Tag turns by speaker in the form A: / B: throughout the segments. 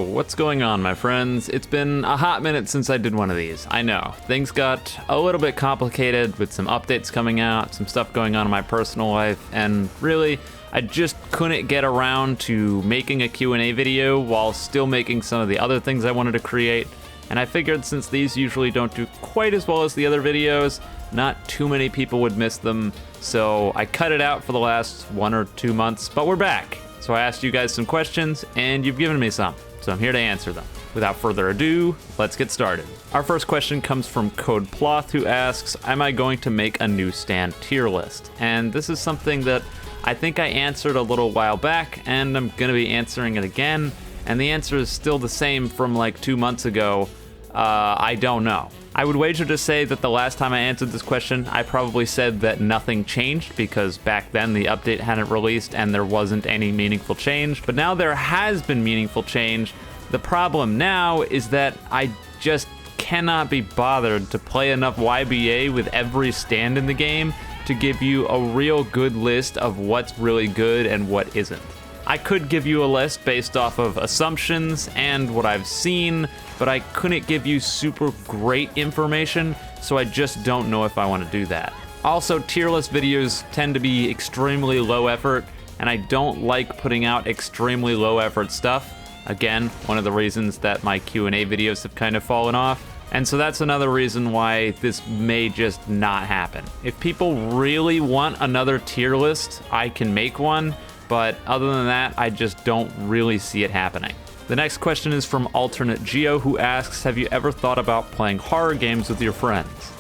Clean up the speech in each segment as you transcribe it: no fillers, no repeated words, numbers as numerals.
A: what's going on, my friends? It's been a hot minute since I did one of these. I know, things got a little bit complicated with some updates coming out, some stuff going on in my personal life, and really, I just couldn't get around to making a Q&A video while still making some of the other things I wanted to create. And I figured since these usually don't do quite as well as the other videos, not too many people would miss them, so I cut it out for the last 1 or 2 months, but we're back. So I asked you guys some questions, and you've given me some, so I'm here to answer them. Without further ado, let's get started. Our first question comes from CodePloth, who asks, am I going to make a new stand tier list? And this is something that I think I answered a little while back, and I'm gonna be answering it again, and the answer is still the same from like 2 months ago. I don't know. I would wager to say that the last time I answered this question, I probably said that nothing changed because back then the update hadn't released and there wasn't any meaningful change. But now there has been meaningful change. The problem now is that I just cannot be bothered to play enough YBA with every stand in the game to give you a real good list of what's really good and what isn't. I could give you a list based off of assumptions and what I've seen, but I couldn't give you super great information, so I just don't know if I want to do that. Also, tier list videos tend to be extremely low effort, and I don't like putting out extremely low effort stuff. Again, one of the reasons that my Q&A videos have kind of fallen off. And so that's another reason why this may just not happen. If people really want another tier list, I can make one, but other than that, I just don't really see it happening. The next question is from Alternate Geo, who asks, have you ever thought about playing horror games with your friends?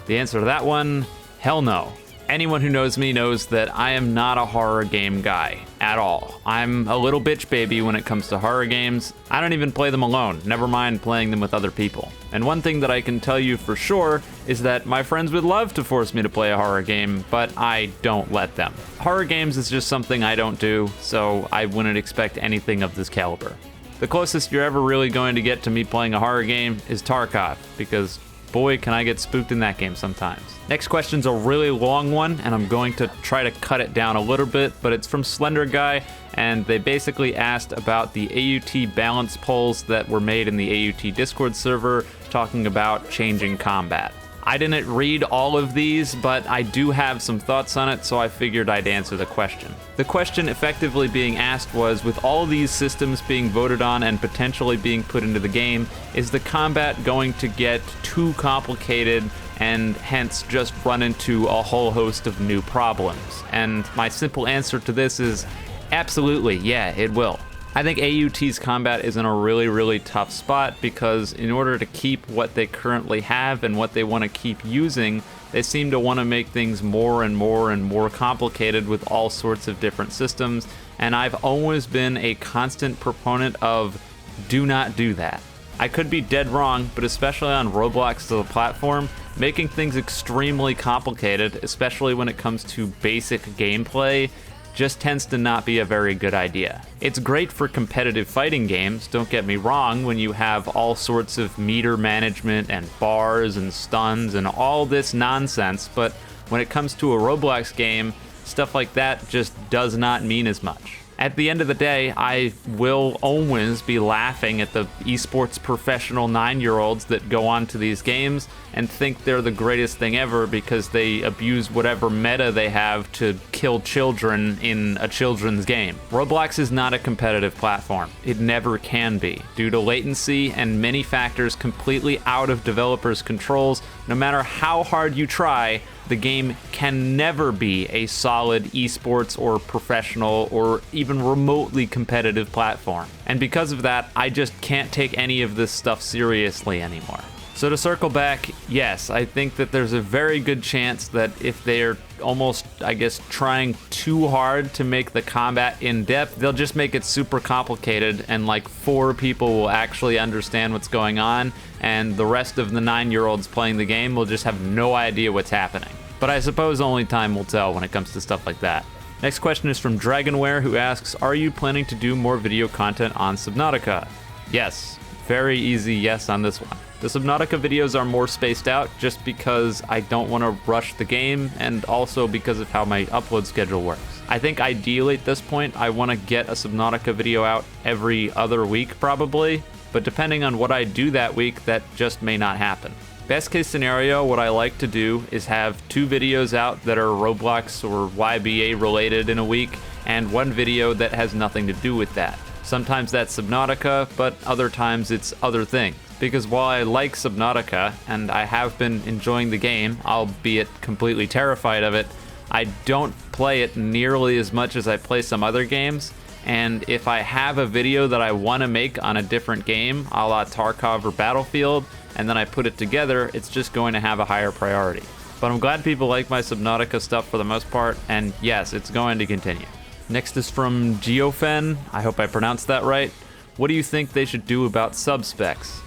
A: The answer to that one, hell no. Anyone who knows me knows that I am not a horror game guy at all. I'm a little bitch baby when it comes to horror games. I don't even play them alone, never mind playing them with other people. And one thing that I can tell you for sure is that my friends would love to force me to play a horror game, but I don't let them. Horror games is just something I don't do, so I wouldn't expect anything of this caliber. The closest you're ever really going to get to me playing a horror game is Tarkov, because boy, can I get spooked in that game sometimes. Next question's a really long one, and I'm going to try to cut it down a little bit, but it's from Slender Guy, and they basically asked about the AUT balance polls that were made in the AUT Discord server talking about changing combat. I didn't read all of these, but I do have some thoughts on it, so I figured I'd answer the question. The question effectively being asked was, with all these systems being voted on and potentially being put into the game, is the combat going to get too complicated and hence just run into a whole host of new problems? And my simple answer to this is absolutely, yeah, it will. I think AUT's combat is in a really, really tough spot because in order to keep what they currently have and what they want to keep using, they seem to want to make things more and more and more complicated with all sorts of different systems, and I've always been a constant proponent of do not do that. I could be dead wrong, but especially on Roblox as a platform, making things extremely complicated, especially when it comes to basic gameplay, just tends to not be a very good idea. It's great for competitive fighting games, don't get me wrong, when you have all sorts of meter management and bars and stuns and all this nonsense, but when it comes to a Roblox game, stuff like that just does not mean as much. At the end of the day, I will always be laughing at the esports professional 9-year-olds that go onto these games and think they're the greatest thing ever because they abuse whatever meta they have to kill children in a children's game. Roblox is not a competitive platform. It never can be, due to latency and many factors completely out of developers' controls. No matter how hard you try, the game can never be a solid esports or professional or even remotely competitive platform. And because of that, I just can't take any of this stuff seriously anymore. So to circle back, yes, I think that there's a very good chance that if they're almost, I guess, trying too hard to make the combat in-depth, they'll just make it super complicated and like 4 people will actually understand what's going on, and the rest of the 9-year-olds playing the game will just have no idea what's happening. But I suppose only time will tell when it comes to stuff like that. Next question is from Dragonware, who asks, are you planning to do more video content on Subnautica? Yes. Very easy yes on this one. The Subnautica videos are more spaced out just because I don't want to rush the game and also because of how my upload schedule works. I think ideally at this point I want to get a Subnautica video out every other week probably, but depending on what I do that week, that just may not happen. Best case scenario, what I like to do is have 2 videos out that are Roblox or YBA related in a week, and 1 video that has nothing to do with that. Sometimes that's Subnautica, but other times it's other things. Because while I like Subnautica, and I have been enjoying the game, albeit completely terrified of it, I don't play it nearly as much as I play some other games, and if I have a video that I want to make on a different game, a la Tarkov or Battlefield, and then I put it together, it's just going to have a higher priority. But I'm glad people like my Subnautica stuff for the most part, and yes, it's going to continue. Next is from Geofen, I hope I pronounced that right. What do you think they should do about subspecs?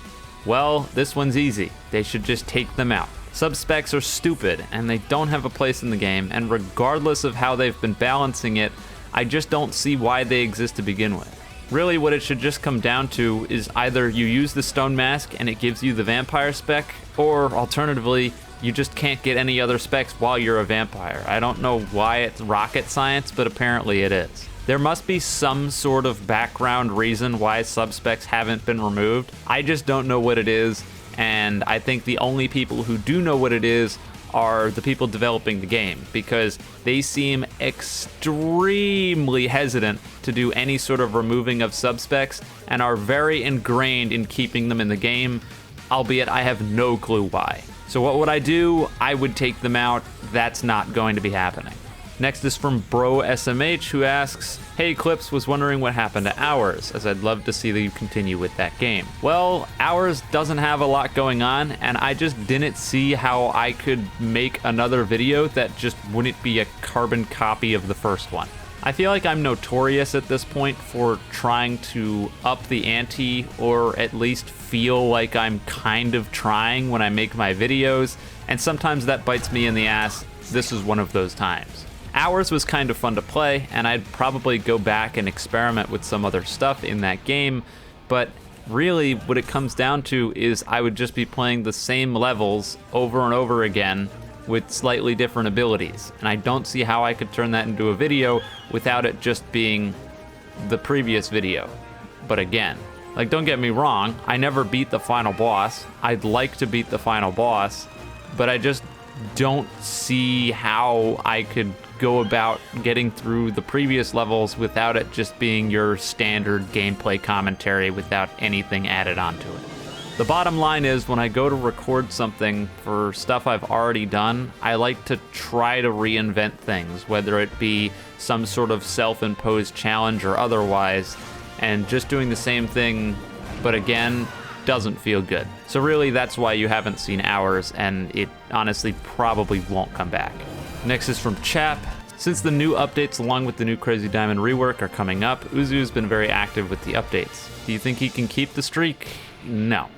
A: Well, this one's easy. They should just take them out. Subspecs are stupid, and they don't have a place in the game, and regardless of how they've been balancing it, I just don't see why they exist to begin with. Really, what it should just come down to is either you use the stone mask and it gives you the vampire spec, or alternatively, you just can't get any other specs while you're a vampire. I don't know why it's rocket science, but apparently it is. There must be some sort of background reason why subspecs haven't been removed. I just don't know what it is, and I think the only people who do know what it is are the people developing the game, because they seem extremely hesitant to do any sort of removing of subspecs and are very ingrained in keeping them in the game, albeit I have no clue why. So what would I do? I would take them out. That's not going to be happening. Next is from Bro SMH, who asks, "Hey Clips, was wondering what happened to Hours, as I'd love to see you continue with that game." Well, Hours doesn't have a lot going on, and I just didn't see how I could make another video that just wouldn't be a carbon copy of the first one. I feel like I'm notorious at this point for trying to up the ante, or at least feel like I'm kind of trying when I make my videos, and sometimes that bites me in the ass. This is one of those times. Hours was kind of fun to play, and I'd probably go back and experiment with some other stuff in that game, but really what it comes down to is I would just be playing the same levels over and over again with slightly different abilities, and I don't see how I could turn that into a video without it just being the previous video. But again, like, don't get me wrong, I never beat the final boss. I'd like to beat the final boss, but I just don't see how I could go about getting through the previous levels without it just being your standard gameplay commentary without anything added onto it. The bottom line is, when I go to record something for stuff I've already done, I like to try to reinvent things, whether it be some sort of self-imposed challenge or otherwise, and just doing the same thing, but again, doesn't feel good. So really, that's why you haven't seen Hours, and it honestly probably won't come back. Next is from Chap. Since the new updates along with the new Crazy Diamond rework are coming up, Uzu's been very active with the updates. Do you think he can keep the streak? No,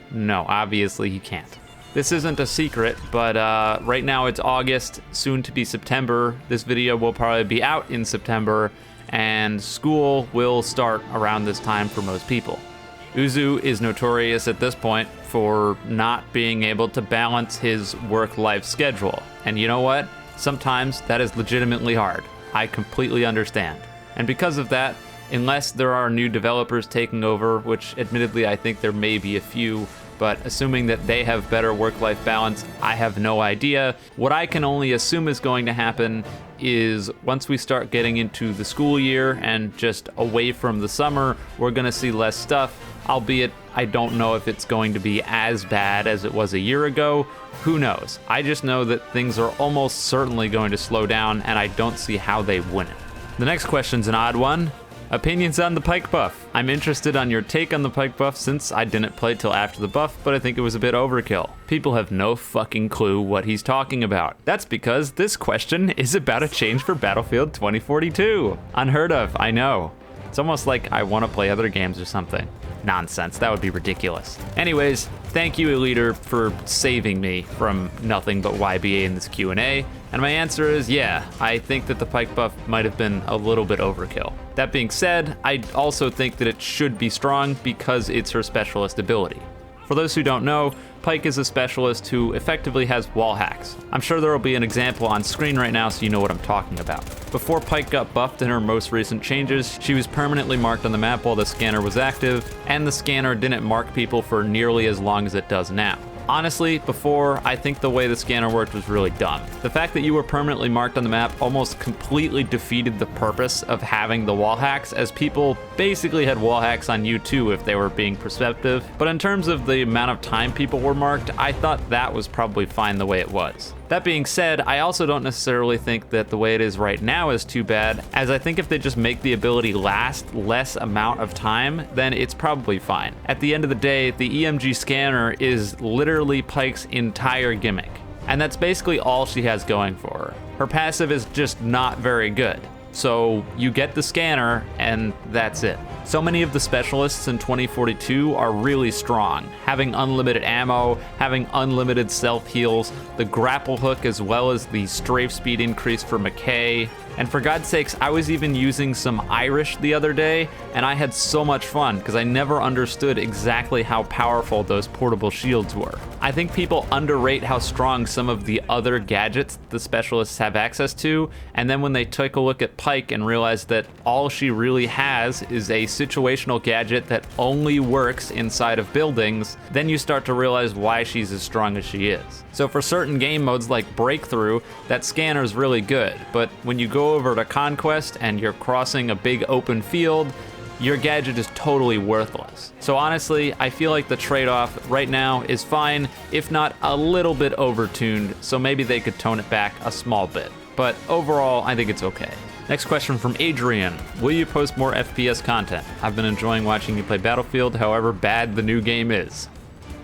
A: obviously he can't. This isn't a secret, but right now it's August, soon to be September. This video will probably be out in September, and school will start around this time for most people. Uzu is notorious at this point for not being able to balance his work-life schedule. And you know what? Sometimes that is legitimately hard. I completely understand. And because of that, unless there are new developers taking over, which admittedly I think there may be a few, but assuming that they have better work-life balance, I have no idea. What I can only assume is going to happen is once we start getting into the school year and just away from the summer, we're gonna see less stuff, albeit I don't know if it's going to be as bad as it was a year ago. Who knows? I just know that things are almost certainly going to slow down, and I don't see how they wouldn't. The next question's an odd one. Opinions on the pike buff. I'm interested on your take on the pike buff since I didn't play till after the buff, but I think it was a bit overkill. People have no fucking clue what he's talking about. That's because this question is about a change for Battlefield 2042. Unheard of, I know. It's almost like I want to play other games or something. Nonsense, that would be ridiculous. Anyways, thank you, Eliter, for saving me from nothing but YBA in this Q&A. And my answer is, yeah, I think that the pike buff might have been a little bit overkill. That being said, I also think that it should be strong because it's her specialist ability. For For those who don't know, Pike is a specialist who effectively has wall hacks. I'm sure there will be an example on screen right now so you know what I'm talking about. Before Pike got buffed in her most recent changes, she was permanently marked on the map while the scanner was active, and the scanner didn't mark people for nearly as long as it does now. Honestly, before, I think the way the scanner worked was really dumb. The fact that you were permanently marked on the map almost completely defeated the purpose of having the wall hacks, as people basically had wall hacks on you too if they were being perceptive. But in terms of the amount of time people were marked, I thought that was probably fine the way it was. That being said, I also don't necessarily think that the way it is right now is too bad, as I think if they just make the ability last less amount of time, then it's probably fine. At the end of the day, the EMG scanner is literally Pike's entire gimmick, and that's basically all she has going for her. Her passive is just not very good. So you get the scanner, and that's it. So many of the specialists in 2042 are really strong, having unlimited ammo, having unlimited self-heals, the grapple hook as well as the strafe speed increase for McKay. And for God's sakes, I was even using some Irish the other day, and I had so much fun because I never understood exactly how powerful those portable shields were. I think people underrate how strong some of the other gadgets the specialists have access to, and then when they take a look at Pike and realize that all she really has is a situational gadget that only works inside of buildings, then you start to realize why she's as strong as she is. So for certain game modes like Breakthrough, that scanner is really good, but when you go over to Conquest and you're crossing a big open field, your gadget is totally worthless. So honestly, I feel like the trade-off right now is fine, if not a little bit overtuned, so maybe they could tone it back a small bit. But overall, I think it's okay. Next question from Adrian. Will you post more FPS content? I've been enjoying watching you play Battlefield, however bad the new game is.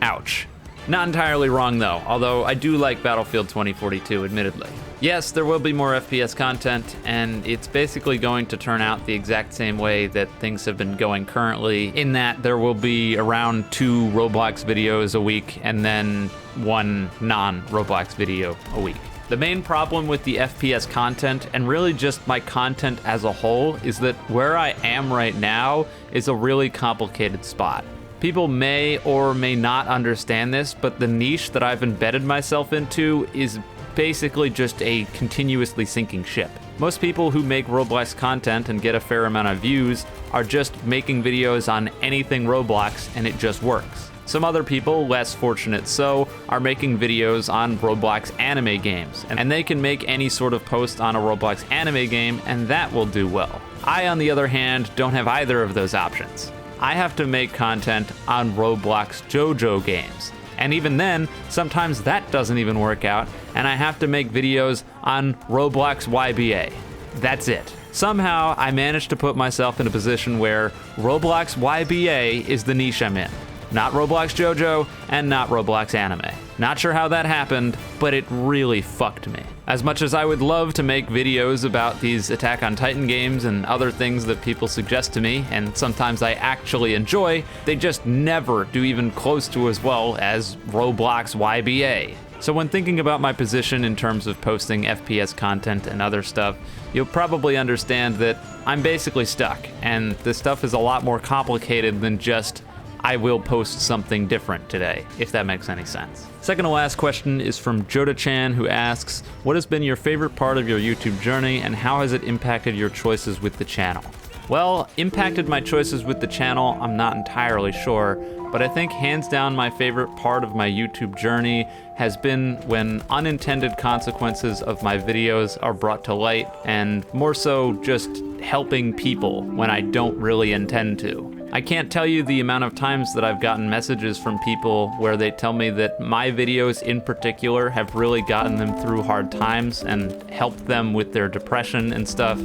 A: Ouch. Not entirely wrong though, although I do like Battlefield 2042, admittedly. Yes, there will be more FPS content, and it's basically going to turn out the exact same way that things have been going currently, in that there will be around 2 Roblox videos a week, and then 1 non-Roblox video a week. The main problem with the FPS content, and really just my content as a whole, is that where I am right now is a really complicated spot. People may or may not understand this, but the niche that I've embedded myself into is basically just a continuously sinking ship. Most people who make Roblox content and get a fair amount of views are just making videos on anything Roblox, and it just works. Some other people, less fortunate so, are making videos on Roblox anime games, and they can make any sort of post on a Roblox anime game, and that will do well. I, on the other hand, don't have either of those options. I have to make content on Roblox JoJo games. And even then, sometimes that doesn't even work out, and I have to make videos on Roblox YBA. That's it. Somehow, I managed to put myself in a position where Roblox YBA is the niche I'm in. Not Roblox JoJo, and not Roblox anime. Not sure how that happened, but it really fucked me. As much as I would love to make videos about these Attack on Titan games and other things that people suggest to me, and sometimes I actually enjoy, they just never do even close to as well as Roblox YBA. So when thinking about my position in terms of posting FPS content and other stuff, you'll probably understand that I'm basically stuck, and this stuff is a lot more complicated than just I will post something different today, if that makes any sense. Second to last question is from Joda-chan, who asks, what has been your favorite part of your YouTube journey, and how has it impacted your choices with the channel? Well, impacted my choices with the channel, I'm not entirely sure, but I think hands down my favorite part of my YouTube journey has been when unintended consequences of my videos are brought to light, and more so just helping people when I don't really intend to. I can't tell you the amount of times that I've gotten messages from people where they tell me that my videos in particular have really gotten them through hard times and helped them with their depression and stuff.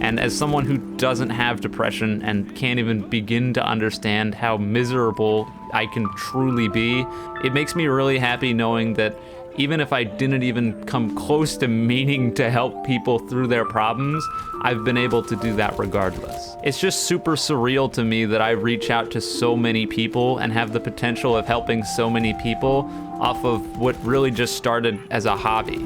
A: And as someone who doesn't have depression and can't even begin to understand how miserable I can truly be, it makes me really happy knowing that even if I didn't even come close to meaning to help people through their problems, I've been able to do that regardless. It's just super surreal to me that I reach out to so many people and have the potential of helping so many people off of what really just started as a hobby.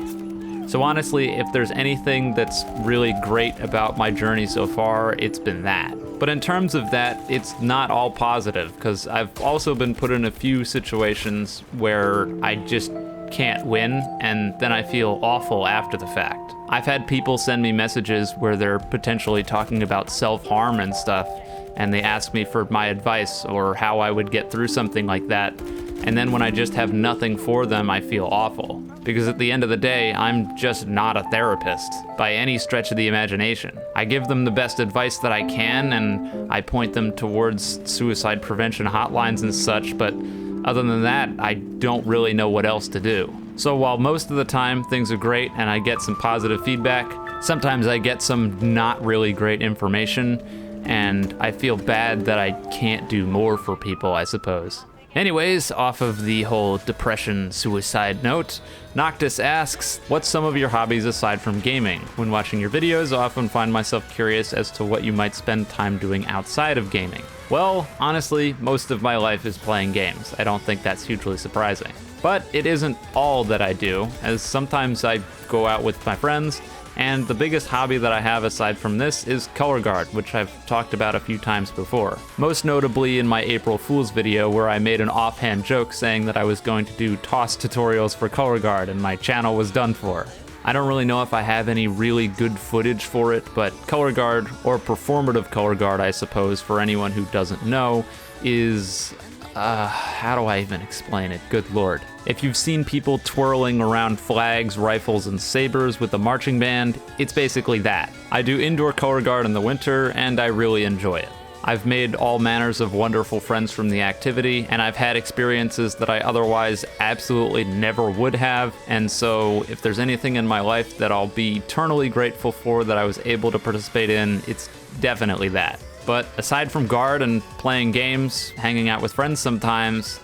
A: So honestly, if there's anything that's really great about my journey so far, it's been that. But in terms of that, it's not all positive, because I've also been put in a few situations where I just can't win, and then I feel awful after the fact. I've had people send me messages where they're potentially talking about self-harm and stuff, and they ask me for my advice or how I would get through something like that. And then when I just have nothing for them, I feel awful. Because at the end of the day, I'm just not a therapist by any stretch of the imagination. I give them the best advice that I can, and I point them towards suicide prevention hotlines and such, but other than that, I don't really know what else to do. So while most of the time things are great and I get some positive feedback, sometimes I get some not really great information, and I feel bad that I can't do more for people, I suppose. Anyways, off of the whole depression suicide note, Noctis asks, what's some of your hobbies aside from gaming? When watching your videos, I often find myself curious as to what you might spend time doing outside of gaming. Well, honestly, most of my life is playing games. I don't think that's hugely surprising. But it isn't all that I do, as sometimes I go out with my friends, and the biggest hobby that I have aside from this is color guard, which I've talked about a few times before. Most notably in my April Fool's video, where I made an offhand joke saying that I was going to do toss tutorials for color guard and my channel was done for. I don't really know if I have any really good footage for it, but color guard, or performative color guard I suppose for anyone who doesn't know, is how do I even explain it? Good lord. If you've seen people twirling around flags, rifles, and sabers with a marching band, it's basically that. I do indoor color guard in the winter, and I really enjoy it. I've made all manners of wonderful friends from the activity, and I've had experiences that I otherwise absolutely never would have, and so if there's anything in my life that I'll be eternally grateful for that I was able to participate in, it's definitely that. But aside from guard and playing games, hanging out with friends sometimes,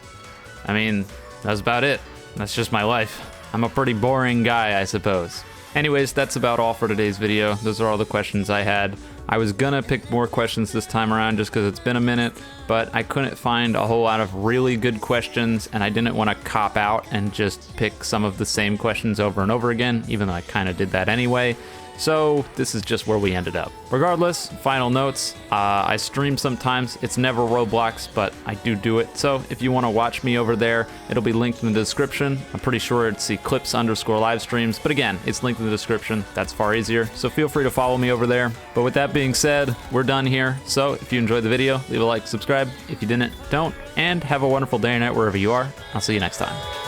A: I mean, that's about it. That's just my life. I'm a pretty boring guy, I suppose. Anyways, that's about all for today's video. Those are all the questions I had. I was gonna pick more questions this time around just because it's been a minute, but I couldn't find a whole lot of really good questions, and I didn't want to cop out and just pick some of the same questions over and over again, even though I kind of did that anyway. So this is just where we ended up. Regardless, final notes, I stream sometimes. It's never Roblox, but I do it. So if you want to watch me over there, it'll be linked in the description. I'm pretty sure it's eclipse_livestreams, but again, it's linked in the description. That's far easier. So feel free to follow me over there. But with that being said, we're done here. So if you enjoyed the video, leave a like, subscribe. If you didn't, don't. And have a wonderful day or night wherever you are. I'll see you next time.